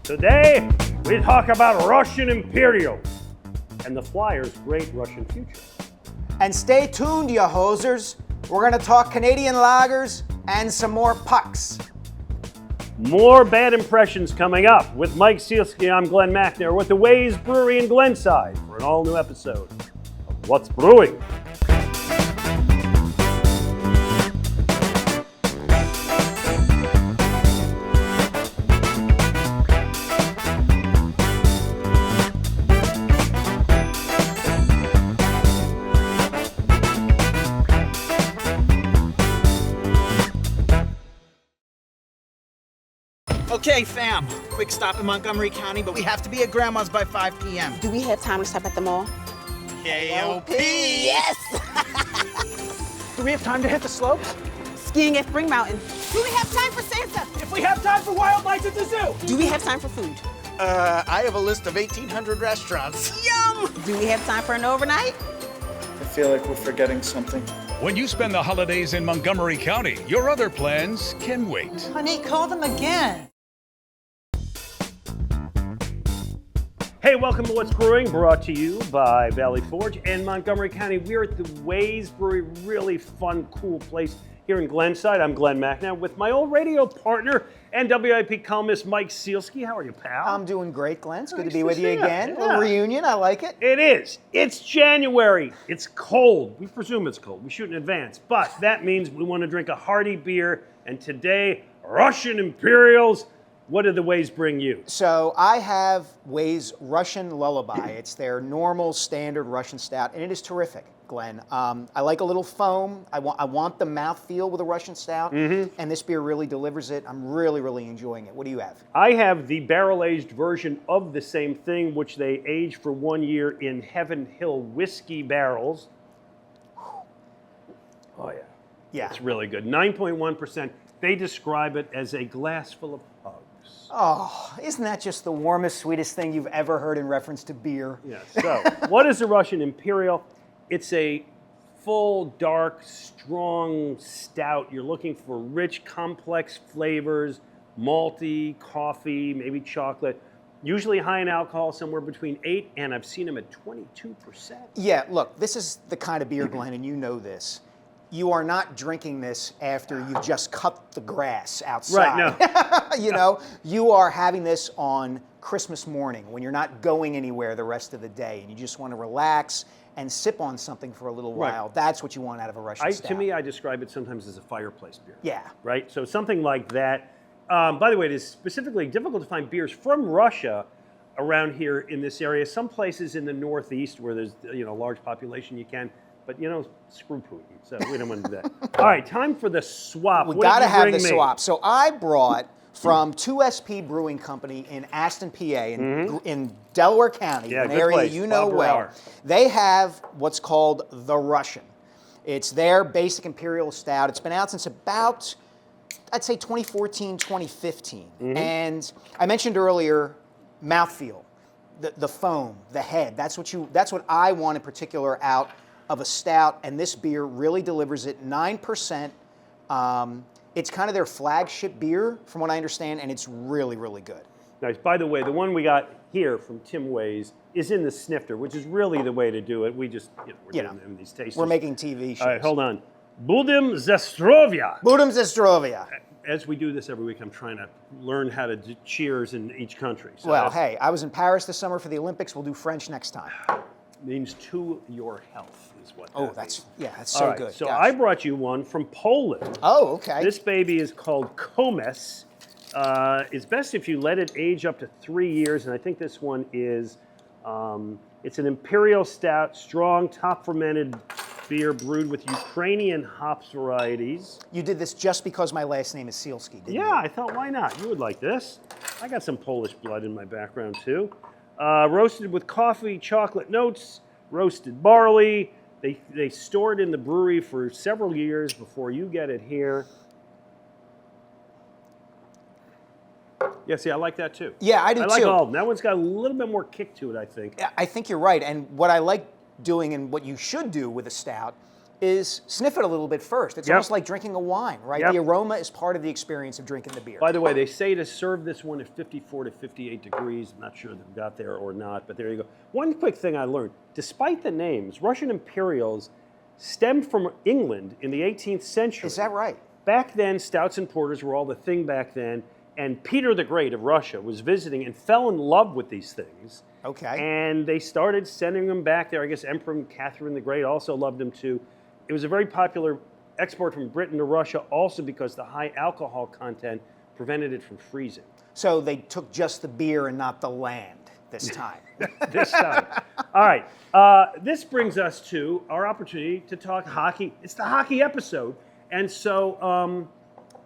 Today, we talk about Russian Imperial and the Flyers' great Russian future. And stay tuned, you hosers. We're going to talk Canadian lagers and some more pucks. More bad impressions coming up. With Mike Sealski, I'm Glen Macnow with the Ways Brewery in Glenside for an all-new episode of What's Brewing. Okay, fam. Quick stop in Montgomery County, but we have to be at Grandma's by 5 p.m. Do we have time to stop at the mall? KOP! Yes! Do we have time to hit the slopes? Skiing at Spring Mountain. Do we have time for Santa? If we have time for wildlife at the zoo! Do we have time for food? I have a list of 1,800 restaurants. Yum! Do we have time for an overnight? I feel like we're forgetting something. When you spend the holidays in Montgomery County, your other plans can wait. Honey, call them again. Hey, welcome to What's Brewing, brought to you by Valley Forge and Montgomery County. We're at the Ways Brewery, really fun, cool place here in Glenside. I'm Glen Macnow with my old radio partner and WIP columnist Mike Sealski. How are you, pal? I'm doing great, Glenn. It's good Nice to be to with you see ya. again. Yeah. A reunion, I like it. It is. It's January. It's cold. We presume it's cold. We shoot in advance. But that means we want to drink a hearty beer. And today, Russian Imperials. What do the Ways bring you? So I have Ways Russian Lullaby. It's their normal, standard Russian stout, and it is terrific, Glenn. I like a little foam. I want the mouthfeel with a Russian stout, and this beer really delivers it. I'm really, really enjoying it. What do you have? I have the barrel-aged version of the same thing, which they aged for 1 year in Heaven Hill whiskey barrels. Oh, yeah. Yeah. It's really good. 9.1%. They describe it as a glass full of hugs. Oh, isn't that just the warmest, sweetest thing you've ever heard in reference to beer? Yeah, so what is a Russian Imperial? It's a full, dark, strong stout. You're looking for rich, complex flavors, malty, coffee, maybe chocolate. Usually high in alcohol, somewhere between 8 and I've seen them at 22%. Yeah, look, this is the kind of beer, Glenn, and you know this. You are not drinking this after you've just cut the grass outside. Right, no. You know, you are having this on Christmas morning when you're not going anywhere the rest of the day and you just want to relax and sip on something for a little while. Right. That's what you want out of a Russian stout. To me, I describe it sometimes as a fireplace beer. Yeah. Right? So something like that. By the way, it is specifically difficult to find beers from Russia around here in this area. Some places in the Northeast where there's a large population you can. But screw Putin, so we don't want to do that. All right, time for the swap. We What got did to you have bring the me? swap. So I brought from 2SP Brewing Company in Aston, PA, in Delaware County, Yeah, an good area place. you know Bob well. Brower. They have what's called the Russian. It's their basic imperial stout. It's been out since about, I'd say 2014, 2015. And I mentioned earlier, mouthfeel, the foam, the head. That's what I want in particular out of a stout, and this beer really delivers it. 9%. It's kind of their flagship beer, from what I understand, and it's really, really good. Nice. By the way, the one we got here from Tim Ways is in the snifter, which is really the way to do it. We just, we're doing them in these tasters. We're making TV shows. All right, hold on. Budem Zastrovia. Budem Zastrovia. As we do this every week, I'm trying to learn how to do cheers in each country. So Well, hey, I was in Paris this summer for the Olympics. We'll do French next time. means to your health is what that means. That's so All right, good. So Gosh. I brought you one from Poland. Oh, okay. This baby is called Komes. It's best if you let it age up to 3 years, and I think this one is, it's an imperial stout, strong, top fermented beer brewed with Ukrainian hops varieties. You did this just because my last name is Sealski, didn't you? Yeah, I thought, why not? You would like this. I got some Polish blood in my background, too. Roasted with coffee, chocolate notes, roasted barley. They store it in the brewery for several years before you get it here. Yeah, see, I like that, too. Yeah, I do, I like too. all of them. That one's got a little bit more kick to it, I think. I think you're right. And what I like doing and what you should do with a stout is sniff it a little bit first. It's almost like drinking a wine, right? Yep. The aroma is part of the experience of drinking the beer. By the way, they say to serve this one at 54 to 58 degrees. I'm not sure they've got there or not, but there you go. One quick thing I learned, despite the names, Russian Imperials stemmed from England in the 18th century. Is that right? Back then, stouts and porters were all the thing back then, and Peter the Great of Russia was visiting and fell in love with these things. Okay. And they started sending them back there. I guess Emperor Catherine the Great also loved them too. It was a very popular export from Britain to Russia also because the high alcohol content prevented it from freezing. So they took just the beer and not the land this time. This time. All right. This brings us to our opportunity to talk hockey. It's the hockey episode. And so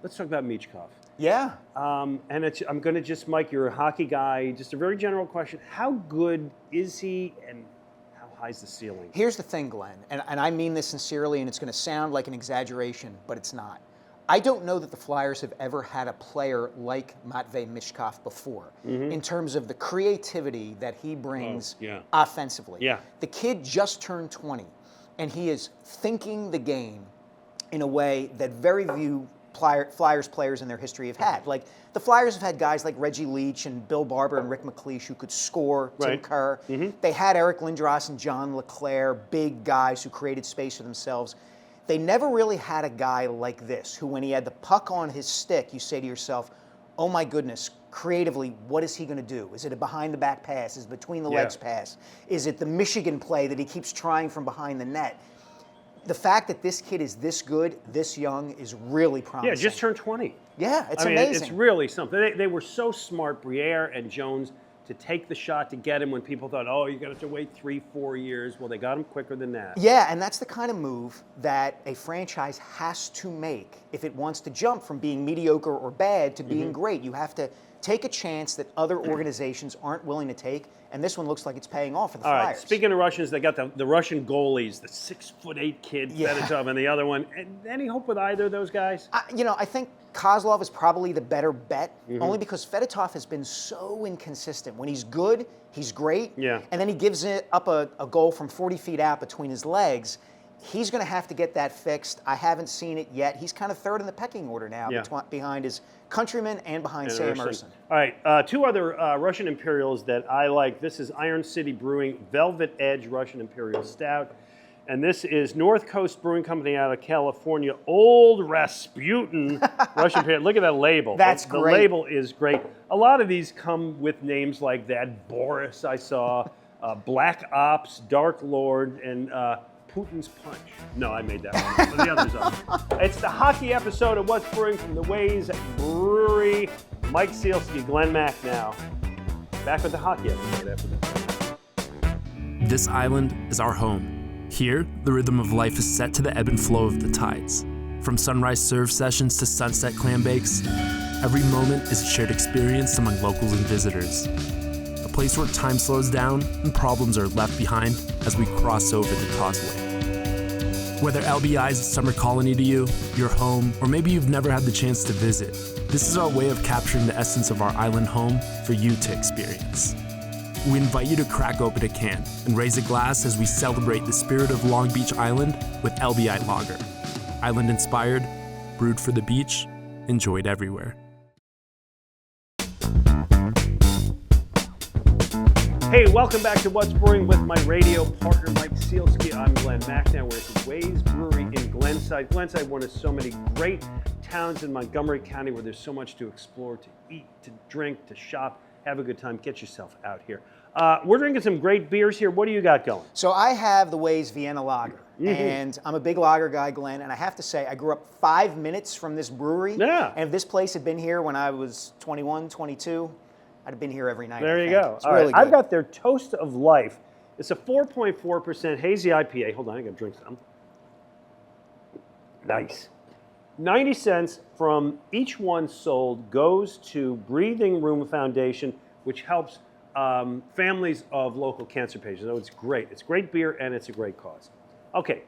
let's talk about Michkov. Yeah. I'm going to just, Mike, you're a hockey guy. Just a very general question. How good is he and how high is the ceiling? Here's the thing, Glenn, and I mean this sincerely, and it's going to sound like an exaggeration, but it's not. I don't know that the Flyers have ever had a player like Matvei Michkov before in terms of the creativity that he brings offensively. Yeah. The kid just turned 20, and he is thinking the game in a way that very few Flyers players in their history have had. Like, the Flyers have had guys like Reggie Leach and Bill Barber and Rick McLeish who could score, Tim Kerr. They had Eric Lindros and John LeClaire, big guys who created space for themselves. They never really had a guy like this, who when he had the puck on his stick, you say to yourself, oh my goodness, creatively, what is he going to do? Is it a behind-the-back pass? Is it between the legs pass? Is it the Michigan play that he keeps trying from behind the net? The fact that this kid is this good, this young, is really promising. Yeah, just turned 20. Yeah, it's I mean, amazing. It's really something. They were so smart, Briere and Jones, to take the shot to get him when people thought, oh, you're going to have to wait 3-4 years. Well, they got him quicker than that. Yeah, and that's the kind of move that a franchise has to make if it wants to jump from being mediocre or bad to being great. You have to take a chance that other organizations aren't willing to take, and this one looks like it's paying off for the Flyers. All right, speaking of Russians, they got the Russian goalies, the 6'8" kid, Fedotov, and the other one. Any hope with either of those guys? I think Kozlov is probably the better bet, only because Fedotov has been so inconsistent. When he's good, he's great, and then he gives it up a goal from 40 feet out between his legs. He's going to have to get that fixed. I haven't seen it yet. He's kind of third in the pecking order now, behind his countrymen and behind Sam Ersson. All right, two other Russian Imperials that I like. This is Iron City Brewing Velvet Edge Russian Imperial Stout. And this is North Coast Brewing Company out of California, Old Rasputin Russian Imperial. Look at that label. That's the great. The label is great. A lot of these come with names like that. Boris, I saw, Black Ops, Dark Lord, and Putin's Punch. No, I made that one. But the others are. It's the hockey episode of What's Brewing from the Ways Brewery. Mike Sealski, Glen Macnow. Back with the hockey episode after this. This island is our home. Here, the rhythm of life is set to the ebb and flow of the tides. From sunrise serve sessions to sunset clam bakes, every moment is a shared experience among locals and visitors. A place where time slows down and problems are left behind as we cross over the causeway. Whether LBI is a summer colony to you, your home, or maybe you've never had the chance to visit, this is our way of capturing the essence of our island home for you to experience. We invite you to crack open a can and raise a glass as we celebrate the spirit of Long Beach Island with LBI Lager. Island inspired, brewed for the beach, enjoyed everywhere. Hey, welcome back to What's Brewing with my radio partner, Mike Sealski. I'm Glen Macnow. We're at the Ways Brewery in Glenside. Glenside, one of so many great towns in Montgomery County where there's so much to explore, to eat, to drink, to shop. Have a good time. Get yourself out here. We're drinking some great beers here. What do you got going? So I have the Ways Vienna Lager, and I'm a big lager guy, Glenn, and I have to say, I grew up 5 minutes from this brewery, and if this place had been here when I was 21, 22, I'd have been here every night. There you go. It's All really right. good. I've got their Toast of Life. It's a 4.4% hazy IPA. Hold on, I got to drink some. Nice. 90 cents from each one sold goes to Breathing Room Foundation, which helps families of local cancer patients. So it's great. It's great beer, and it's a great cause. Okay,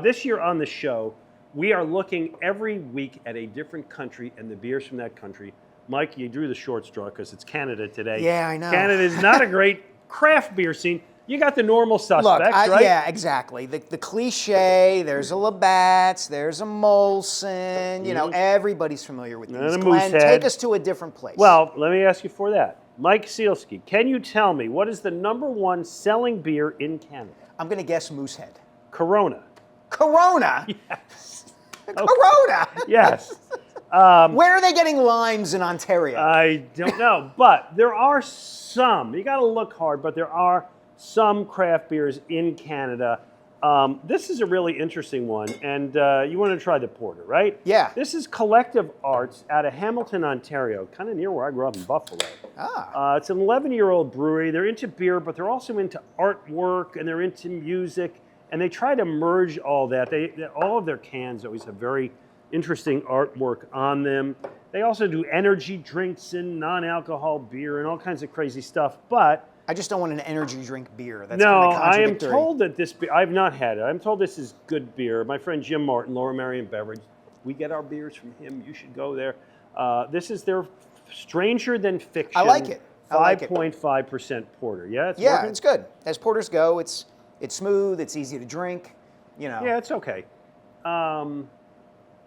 this year on the show, we are looking every week at a different country and the beers from that country. Mike, you drew the short straw because it's Canada today. Yeah, I know. Canada is not a great craft beer scene. You got the normal Look, suspects, right? yeah, exactly. The cliche, there's a Labatt's, there's a Molson, you know, everybody's familiar with these. And a Glenn, Moosehead. take us to a different place. Well, let me ask you for that. Mike Sealski, can you tell me what is the #1 selling beer in Canada? I'm going to guess Moosehead. Corona. Corona? Yes. Corona? Yes. Where are they getting limes in Ontario? I don't know, but there are some. You got to look hard, but there are some craft beers in Canada. This is a really interesting one, and you want to try the porter, right? Yeah. This is Collective Arts out of Hamilton, Ontario, kind of near where I grew up in Buffalo. It's an 11-year-old brewery. They're into beer, but they're also into artwork, and they're into music, and they try to merge all that. All of their cans always have very interesting artwork on them. They also do energy drinks and non-alcohol beer and all kinds of crazy stuff, but I just don't want an energy drink beer. That's no, kind of I am contradictory. told that this beer, I've not had it. I'm told this is good beer. My friend Jim Martin, Lower Merion Beverage, we get our beers from him. You should go there. This is their Stranger Than Fiction. I like it. I like it. 5.5% porter. Yeah, it's Yeah, working? it's good. As porters go, it's smooth, it's easy to drink, you know. Yeah, it's okay.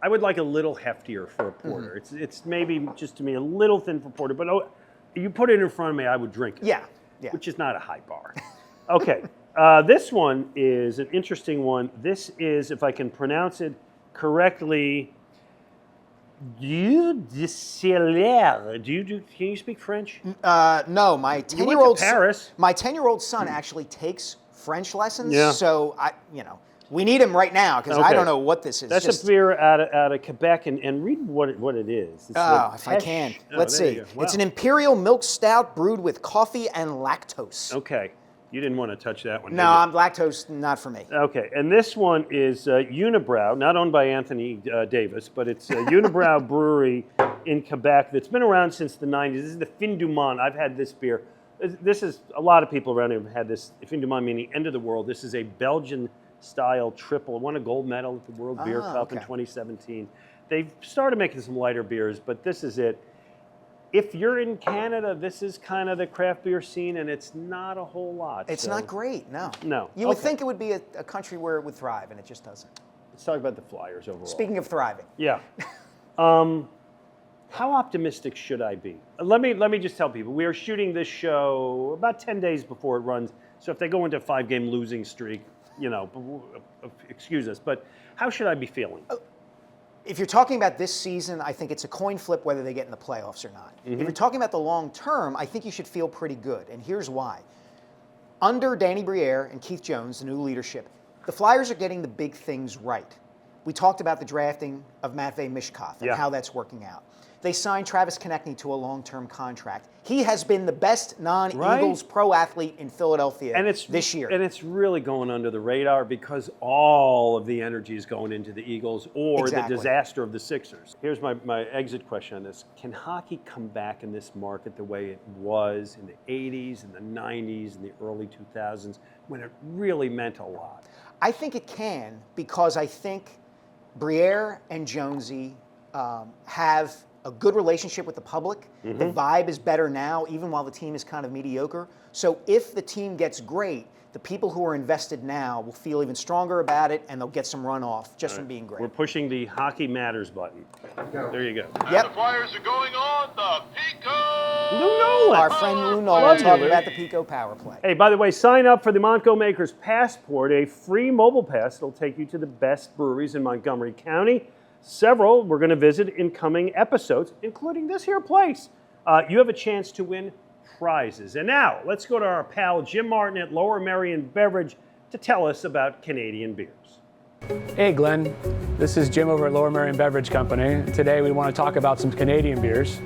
I would like a little heftier for a porter. It's maybe just to me a little thin for porter, but you put it in front of me, I would drink it. Yeah. Which is not a high bar. Okay, this one is an interesting one. This is, if I can pronounce it correctly, Can you speak French? No, my You went to 10-year-old Paris. My 10-year-old son actually takes French lessons. Yeah. So we need him right now because I don't know what this is. That's a beer out of Quebec, and read what it is. It's if I can. Let's there see. you go. Wow. It's an imperial milk stout brewed with coffee and lactose. Okay, you didn't want to touch that one. No, did you? I'm lactose, not for me. Okay, and this one is Unibrow, not owned by Anthony Davis, but it's Unibrow Brewery in Quebec that's been around since the 90s. This is the Fin du Monde. I've had this beer. This is, a lot of people around here have had this, Fin du Monde meaning end of the world. This is a Belgian-style triple. It won a gold medal at the World Beer Cup in 2017. They've started making some lighter beers, but this is it. If you're in Canada, this is kind of the craft beer scene, and it's not a whole lot. It's not great, no. No. You would think it would be a country where it would thrive, and it just doesn't. Let's talk about the Flyers overall. Speaking of thriving. Yeah. How optimistic should I be? Let me just tell people, we are shooting this show about 10 days before it runs, so if they go into a 5-game losing streak, excuse us, but how should I be feeling? If you're talking about this season, I think it's a coin flip whether they get in the playoffs or not. If you're talking about the long term, I think you should feel pretty good, and here's why. Under Danny Briere and Keith Jones, the new leadership, the Flyers are getting the big things right. We talked about the drafting of Matvei Mishkov and how that's working out. They signed Travis Konechny to a long-term contract. He has been the best non-Eagles pro athlete in Philadelphia this year. And it's really going under the radar because all of the energy is going into the Eagles or the disaster of the Sixers. Here's my exit question on this. Can hockey come back in this market the way it was in the 80s and the 90s and the early 2000s when it really meant a lot? I think it can because I think Briere and Jonesy have a good relationship with the public. The vibe is better now, even while the team is kind of mediocre. So if the team gets great, the people who are invested now will feel even stronger about it, and they'll get some runoff just from being great. We're pushing the Hockey Matters button. There you go. And the Flyers are going on the Pico. Lou Nolan. Our friend Lou Nolan talking about the Pico power play. Hey, by the way, sign up for the Montco Makers Passport, a free mobile pass that'll take you to the best breweries in Montgomery County. Several we're going to visit in coming episodes, including this here place. You have a chance to win prizes. And now, let's go to our pal Jim Martin at Lower Merion Beverage to tell us about Canadian beers. Hey Glenn, this is Jim over at Lower Merion Beverage Company. Today we want to talk about some Canadian beers.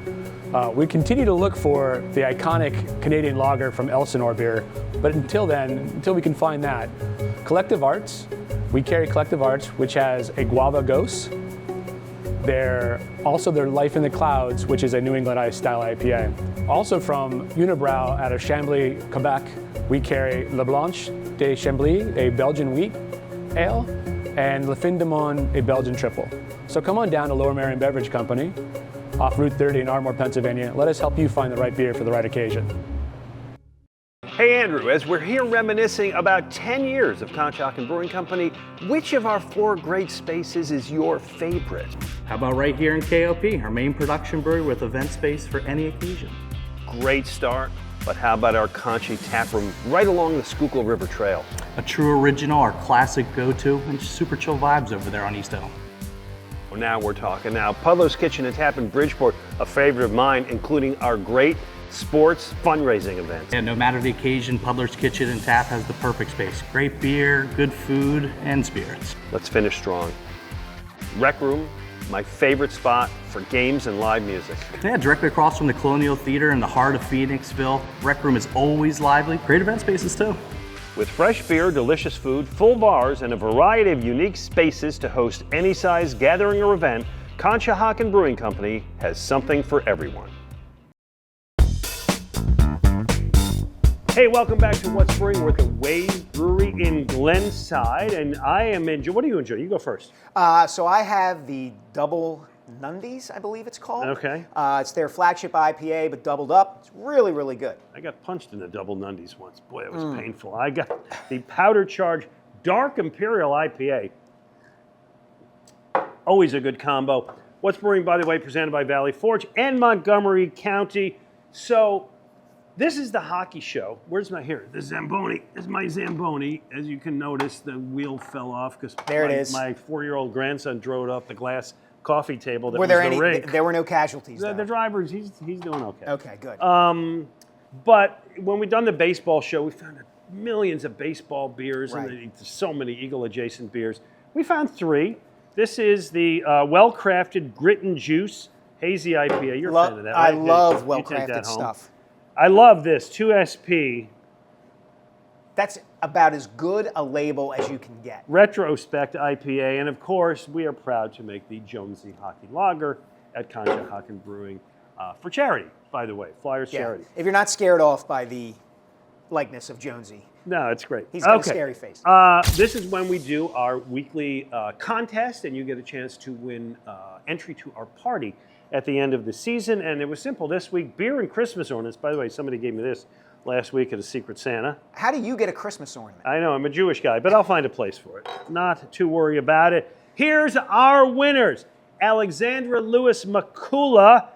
We continue to look for the iconic Canadian lager from Elsinore Beer, but until we can find that, Collective Arts, we carry Collective Arts, which has a Guava Gose. Their Life in the Clouds, which is a New England Ice style IPA. Also from Unibrow out of Chambly, Quebec, we carry La Blanche de Chambly, a Belgian wheat ale, and Le Fin du Monde, a Belgian triple. So come on down to Lower Merion Beverage Company off Route 30 in Ardmore, Pennsylvania. Let us help you find the right beer for the right occasion. Hey Andrew, as we're here reminiscing about 10 years of Conshohocken Brewing Company, which of our 4 great spaces is your favorite? How about right here in KOP, our main production brewery with event space for any occasion? Great start, but how about our Conchi tap room right along the Schuylkill River Trail? A true original, our classic go-to, and super chill vibes over there on East Elm. Well, now we're talking. Now, Pudlow's Kitchen and Tap in Bridgeport, a favorite of mine, including our great sports fundraising events. And no matter the occasion, Pudler's Kitchen and Tap has the perfect space. Great beer, good food, and spirits. Let's finish strong. Rec Room, my favorite spot for games and live music. Yeah, directly across from the Colonial Theater in the heart of Phoenixville. Rec Room is always lively. Great event spaces too. With fresh beer, delicious food, full bars, and a variety of unique spaces to host any size gathering or event, Conshohocken Brewing Company has something for everyone. Hey, welcome back to What's Brewing. We're at the Ways Brewery in Glenside, and I am enjoying. What do you enjoy? You go first. So I have the Double Nundies, I believe it's called. Okay. It's their flagship IPA, but doubled up. It's really, really good. I got punched in the Double Nundies once. Boy, that was painful. I got the Powder Charge Dark Imperial IPA. Always a good combo. What's Brewing, by the way, presented by Valley Forge and Montgomery County. So this is the hockey show. Where's my, here, the Zamboni. This is my Zamboni. As you can notice, the wheel fell off because my 4-year-old grandson drove up the glass coffee table that Were there was the rink. There were no casualties, The driver, he's doing okay. Okay, good. But when we done the baseball show, we found millions of baseball beers, Right. and so many Eagle-adjacent beers. We found 3. This is the well-crafted Grit and Juice Hazy IPA. You're a fan of that, I right? love You take that well-crafted home. stuff. I love this, 2SP. That's about as good a label as you can get. Retrospect IPA, and of course, we are proud to make the Jonesy Hockey Lager at Conshohocken Brewing for charity, by the way, Flyers charity. If you're not scared off by the likeness of Jonesy. No, it's great. He's got a scary face. This is when we do our weekly contest, and you get a chance to win entry to our party at the end of the season. And it was simple this week, beer and Christmas ornaments. By the way, somebody gave me this last week at a Secret Santa. How do you get a Christmas ornament? I know, I'm a Jewish guy, but I'll find a place for it. Not to worry about it. Here's our winners. Alexandra Lewis McCula.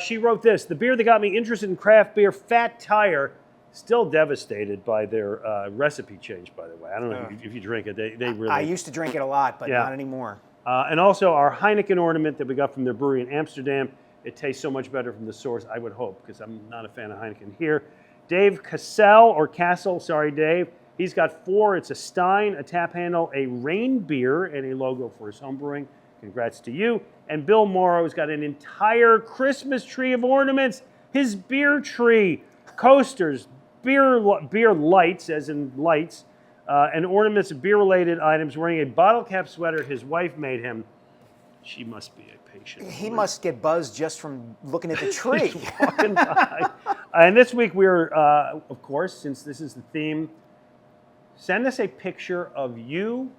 She wrote this: the beer that got me interested in craft beer, Fat Tire. Still devastated by their recipe change, by the way. I don't know if you drink it. They really... I used to drink it a lot, but not anymore. And also our Heineken ornament that we got from their brewery in Amsterdam. It tastes so much better from the source, I would hope, because I'm not a fan of Heineken here. Dave Castle, sorry Dave. He's got 4. It's a Stein, a tap handle, a Rain beer, and a logo for his homebrewing. Congrats to you. And Bill Morrow's got an entire Christmas tree of ornaments. His beer tree, coasters, beer lights, as in lights, and ornaments of beer-related items, wearing a bottle cap sweater his wife made him. She must be a patient. He must get buzzed just from looking at the tree. Walking by. And this week we're, of course, since this is the theme, send us a picture of you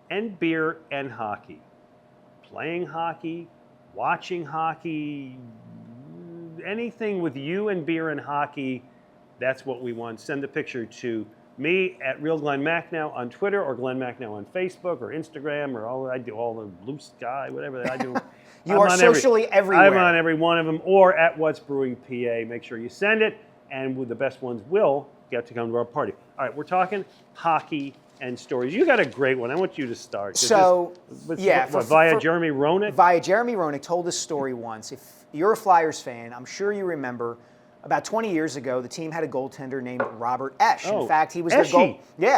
and beer and hockey. Playing hockey, watching hockey, anything with you and beer and hockey. That's what we want. Send the picture to me at Real Glen Macnow on Twitter, or Glen Macnow on Facebook or Instagram, or I do all the Blue Sky, whatever I do. You are socially everywhere. I'm on every one of them, or at What's Brewing PA. Make sure you send it, and with the best ones will get to come to our party. All right, we're talking hockey and stories. You got a great one. I want you to start. So, via Jeremy Roenick? Via Jeremy Roenick told this story once. If you're a Flyers fan, I'm sure you remember about 20 years ago, the team had a goaltender named Robert Esch. In fact, he was their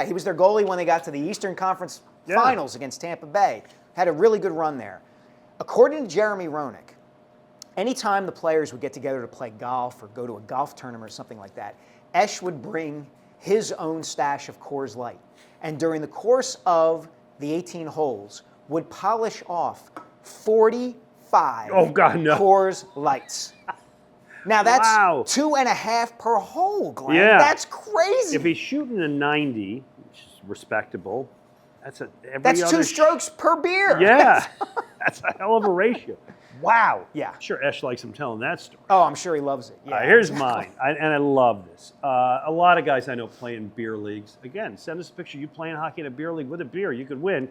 he was their goalie when they got to the Eastern Conference Finals against Tampa Bay. Had a really good run there. According to Jeremy Roenick, anytime the players would get together to play golf or go to a golf tournament or something like that, Esch would bring his own stash of Coors Light. And during the course of the 18 holes, would polish off 45 Coors Lights. Now that's 2.5 per hole, Glenn. Yeah. That's crazy. If he's shooting a 90, which is respectable, that's 2 strokes per beer. Yeah, that's a hell of a ratio. Wow. Yeah. Sure, Esh likes him telling that story. Oh, I'm sure he loves it. Yeah, Here's exactly. mine, and I love this. A lot of guys I know play in beer leagues. Again, send us a picture. You playing hockey in a beer league with a beer, you could win.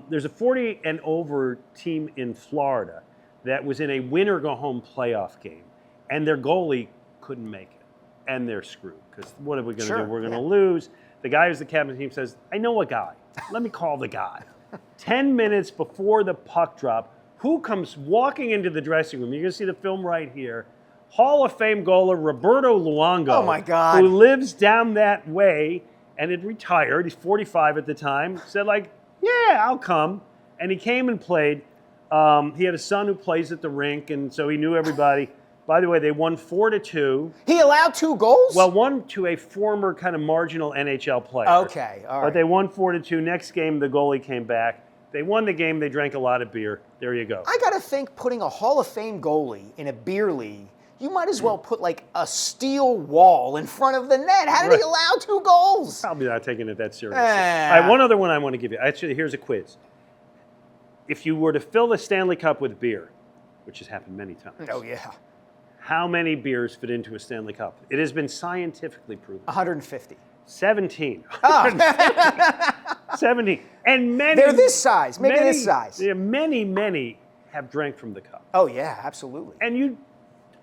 There's a 40 and over team in Florida that was in a win-or-go-home playoff game, and their goalie couldn't make it, and they're screwed because what are we going to do? We're going to lose. The guy who's the captain of the team says, I know a guy. Let me call the guy. 10 minutes before the puck drop, who comes walking into the dressing room? You're going to see the film right here. Hall of Fame goaler Roberto Luongo. Oh, my God. Who lives down that way and had retired. He's 45 at the time. Said, like, yeah, I'll come. And he came and played. He had a son who plays at the rink, and so he knew everybody. By the way, they won 4-2. He allowed 2 goals? Well, one to a former kind of marginal NHL player. Okay, all right. But they won 4-2. Next game, the goalie came back. They won the game. They drank a lot of beer. There you go. I got to think putting a Hall of Fame goalie in a beer league, you might as well put like a steel wall in front of the net. How did he allow 2 goals? Probably not taking it that seriously. All right, one other one I want to give you. Actually, here's a quiz. If you were to fill the Stanley Cup with beer, which has happened many times. Oh, yeah. How many beers fit into a Stanley Cup? It has been scientifically proven. 150. 17. Oh. 17. And many. They're this size, maybe this size. Yeah, many have drank from the cup. Oh, yeah, absolutely. And you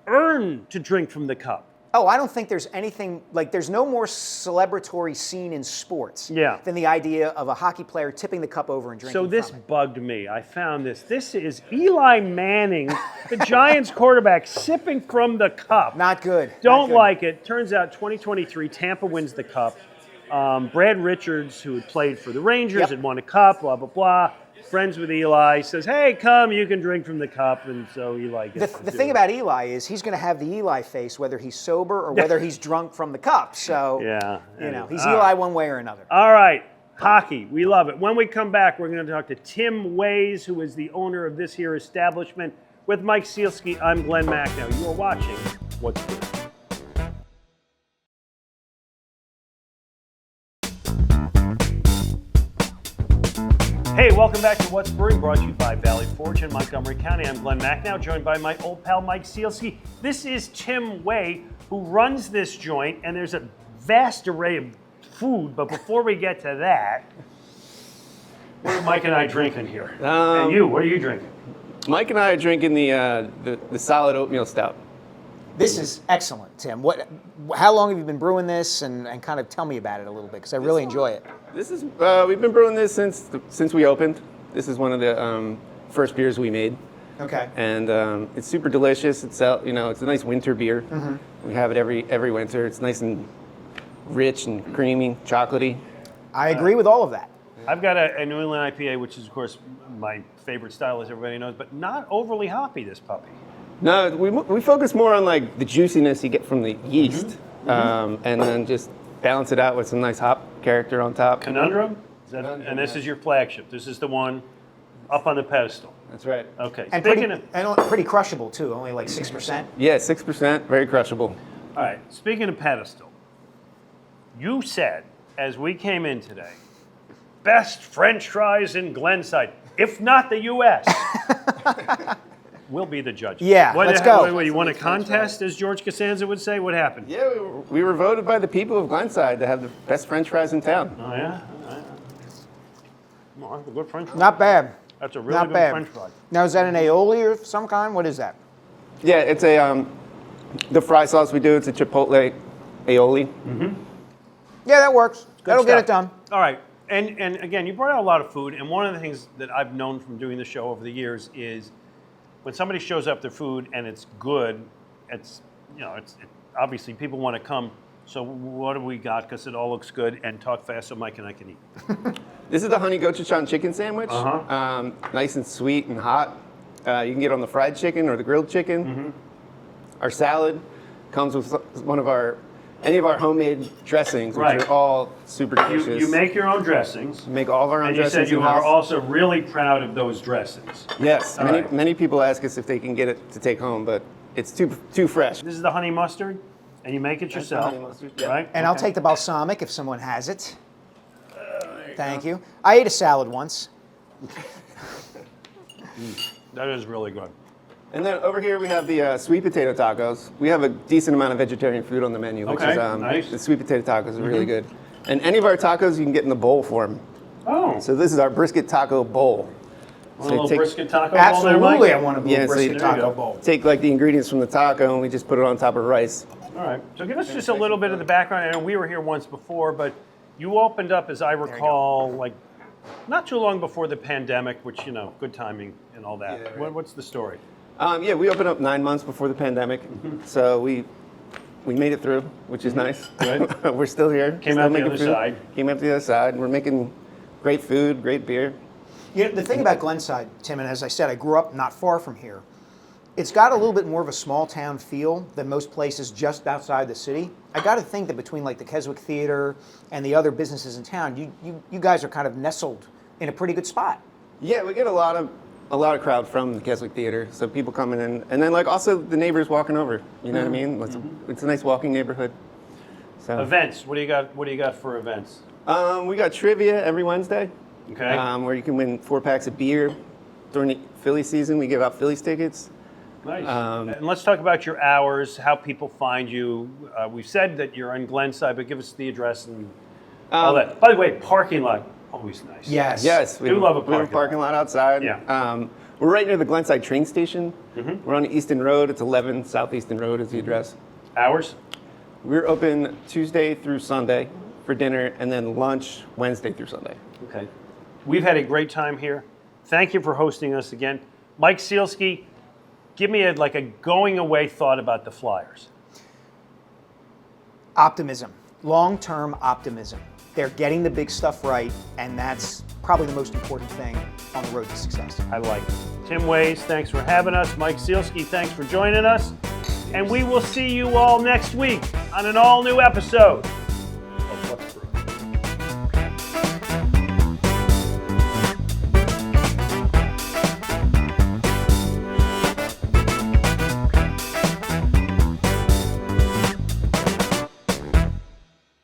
earn to drink from the cup. Oh, I don't think there's anything, like there's no more celebratory scene in sports than the idea of a hockey player tipping the cup over and drinking So this from it. bugged me. I found this. This is Eli Manning, the Giants quarterback, sipping from the cup. Not good. Don't like it. Turns out 2023, Tampa wins the cup. Brad Richards, who had played for the Rangers, had won a cup, blah, blah, blah. Friends with Eli, says, hey, come, you can drink from the cup. And so Eli gets The thing about Eli is he's going to have the Eli face whether he's sober or whether he's drunk from the cup. So, you know, he's Eli one way or another. All right, hockey, we love it. When we come back, we're going to talk to Tim Ways, who is the owner of this here establishment. With Mike Sealski, I'm Glen Macnow. You are watching What's Brewing. Hey, welcome back to What's Brewing, brought to you by Valley Forge in Montgomery County. I'm Glen Macnow, joined by my old pal Mike Sealski. This is Tim Way, who runs this joint, and there's a vast array of food, but before we get to that, what are Mike and I drinking here? And you, what are you drinking? Mike and I are drinking the solid oatmeal stout. This is excellent, Tim. How long have you been brewing this, and kind of tell me about it a little bit, because I really enjoy it. This is we've been brewing this since we opened. This is one of the first beers we made. Okay. And it's super delicious. It's it's a nice winter beer. Mm-hmm. We have it every winter. It's nice and rich and creamy, chocolatey. I agree with all of that. I've got a New England IPA, which is, of course, my favorite style, as everybody knows, but not overly hoppy, this puppy. No, we focus more on like the juiciness you get from the yeast, and then just balance it out with some nice hop character on top. Conundrum? And this is your flagship. This is the one up on the pedestal. That's right. Okay. And pretty crushable too. Only like 6%. Yeah, 6%, very crushable. All right. Speaking of pedestal, you said as we came in today, best French fries in Glenside, if not the U.S. We'll be the judge. Yeah, let's go. You won a contest, as George Costanza would say? What happened? Yeah, we were voted by the people of Glenside to have the best French fries in town. Oh, yeah? Well, that's a good French fry. Not bad. That's a really good French fry. Now, is that an aioli of some kind? What is that? Yeah, it's the fry sauce we do, it's a chipotle aioli. Mm-hmm. Yeah, that works. That'll get it done. All right. And again, you brought out a lot of food, and one of the things that I've known from doing the show over the years is when somebody shows up their food and it's good, it's obviously people want to come. So what do we got? Because it all looks good, and talk fast so Mike and I can eat. This is the honey gochujang chicken sandwich. Nice and sweet and hot. You can get on the fried chicken or the grilled chicken. Mm-hmm. Our salad comes with any of our homemade dressings, which are all super delicious. You make your own dressings. We make all of our own dressings. And you said you in-house. are also really proud of those dressings. Yes. Many people ask us if they can get it to take home, but it's too fresh. This is the honey mustard, and you make it yourself, honey mustard, yeah. right? And I'll take the balsamic if someone has it. Thank you. I ate a salad once. That is really good. And then over here we have the sweet potato tacos. We have a decent amount of vegetarian food on the menu, which is nice. the sweet potato tacos are really good. And any of our tacos you can get in the bowl form. Oh. So this is our brisket taco bowl. Want a little brisket taco Absolutely, bowl there, I Mike? want a little brisket taco bowl. Take like the ingredients from the taco and we just put it on top of rice. All right. So give us just a little bit of the background. I know we were here once before, but you opened up, as I recall, like not too long before the pandemic, which, you know, good timing and all that. Yeah, right. What's the story? Yeah, we opened up 9 months before the pandemic, so we made it through, which is nice. Good. We're still here. Came still out the making other food. side. Came out the other side. We're making great food, great beer. You know, the thing about Glenside, Tim, and as I said, I grew up not far from here. It's got a little bit more of a small town feel than most places just outside the city. I got to think that between like the Keswick Theater and the other businesses in town, you guys are kind of nestled in a pretty good spot. Yeah, we get a lot of crowd from the Keswick Theater, so people coming in, and then like also the neighbors walking over. You know what I mean? It's a nice walking neighborhood. So Events. What do you got? What do you got for events? we got trivia every Wednesday. Okay. Where you can win 4 packs of beer. During the Philly season, we give out Phillies tickets. Nice. And let's talk about your hours, how people find you. We've said that you're on Glenside, but give us the address and all that. By the way, parking lot, always nice. Yes. We do love a we have a parking lot outside. Yeah. We're right near the Glenside train station. We're on Easton Road. It's 11 South Easton Road is the address. Hours? We're open Tuesday through Sunday for dinner, and then lunch Wednesday through Sunday. Okay. We've had a great time here. Thank you for hosting us again. Mike Sealski, give me a going away thought about the Flyers. Optimism, long-term optimism. They're getting the big stuff right, and that's probably the most important thing on the road to success. I like it. Tim Ways, thanks for having us. Mike Sealski, thanks for joining us. And we will see you all next week on an all-new episode